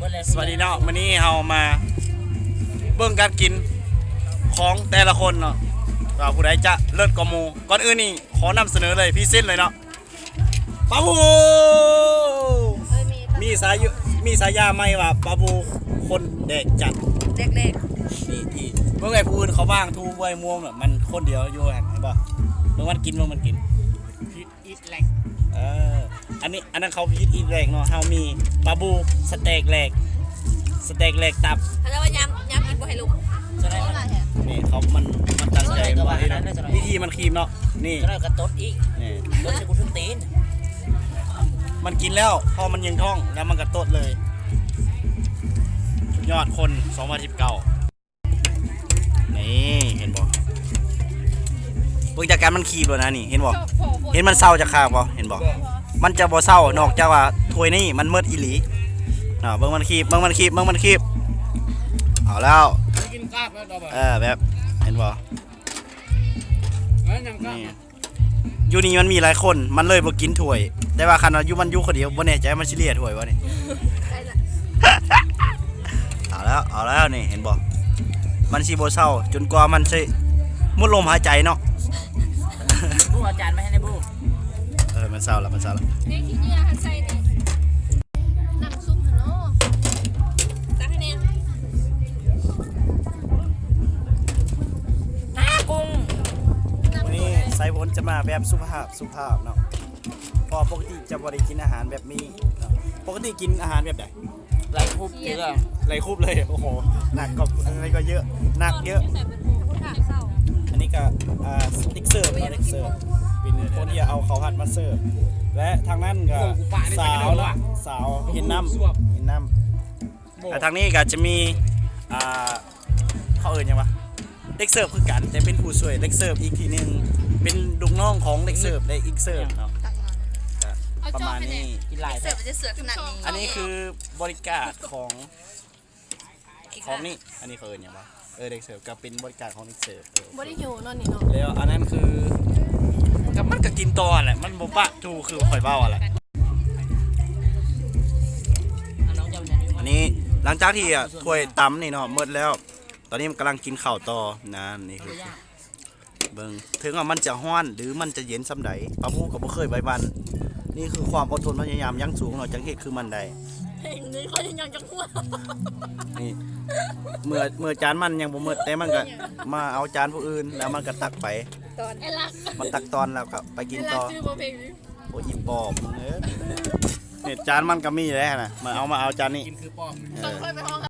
สวัสดีเนาะวันนี้เรามาเบิ่งการกินของแต่ละคนเนาะว่าผู้ใดจะเลิศกว่าหมู่ก่อนอื่นนี่ขอนำเสนอเลยพี่เส้นเลยเนาะปาบูมีสายาไหมว่าปาบูคนแดกจัดเด็กนี่ที่เมื่อไงผู้อื่นเขาบ้างทูไว้ม่วงเนี่ยมันคนเดียวอยู่เห็นป่ะเมื่อมันกินพิษอีทแหลกอันนั้นเขาพิษอีทแหลกเนาะเฮามีปาบูสเต็กแหลกตับเขาเรียกว่าย้ำกินบ่ให้ลุกนี่เขามันตั้งใจว่าวิธีมันครีมเนาะนี่ก็กระตุ้นอีกนี่ต้นจะกูถึงตีนมันกินแล้วพอมันยังท้องแล้วมันกระตุ้นเลยยอดคน2019นี่เห็นบ่เบิ่งจากการมันครีมแล้วนะนี่เห็นบ่เห็นมันเศร้าจากข้างบ่เห็นบ่มันจะบ่เศร้านอกจากว่าถ้วยนี้มันมืดอีหลีเนาะเบิ่งมันครีบเอาแล้วแบบเห็นบ่นี่อยู่นี่มันมีหลายคนมันเลยบ่กินถ้วยแต่ว่าคันว่าอยู่มันอยู่คนเดียวบ่แน่ใจมันสิเลียถ้วยวะนี่ เอาแล้วนี่เห็นบ่มันสิบ่เศร้าจนกว่ามันสิมุดลมหายใจเนาะบูอาจารย์ไม่ให้ในบูมันเศร้าแล้วนี่ขี้เหงื่อหันใส่นี่น้ำซุปเนาะตักให้แน่กุ้งวันนี้ไซบนจะมาแบบสุภาพเนาะพอปกติจะบ่ได้กินอาหารแบบนี้เนาะปกติกินอาหารแบบไหนไหลคุบเยอะไหลคุบเลยโอ้โหหนักกับอะไรก็เยอะหนักเยอะอันนี้ก็สติ๊กเซอร์เป็นคนที่เอาเขาหัดมาเสิร์ฟและทางนั้นก็สาวเห็นน้ำแต่ทางนี้ก็จะมีเขาเอ่ยยังวะเด็กเสิร์ฟคือกันแต่เป็นผู้ช่วยเด็กเสิร์ฟอีกทีนึงเป็นลูกน้องของเด็กเสิร์ฟและอีกเสิร์ฟเนาะประมาณนี้กินหลายเสิร์ฟจะเสือขนาดนี้อันนี้คือบริการของนี่อันนี้เขาเอ่ยยังวะเด็กเสิร์ฟก็เป็นบริการของเด็กเสิร์ฟบริยูนอนนี่เนาะแล้วอันนั้นคือมันก็กินตอแหละมันบ่ปะทูคือข่อยเบ้าอะไรอันนี้หลังจากที่ถ้วยตำนี่เนาะหมดแล้วตอนนี้มันกำลังกินข้าวต่อนะนี่คือเบิ่งถึงว่ามันจะฮ้อนหรือมันจะเย็นซ้ำใดป้าผู้ก็บ่เคยใบมันนี่คือความอดทนพยายามยั้งสูงเนาะจังเฮ็ดคือมันได้นี่เขายังจังหัวนี่เมื่อจานมันยังบ่หมดแต่มันก็มาเอาจานผู้อื่นแล้วมันก็ตักไปตอนไอ้ลักมันตักตอนแล้วก็ไปกินต่อโอ้ยปอบเนี่ยจานมันก็มีแล้วนะมาเอาจานนี้ต้องค่อยไปห้อง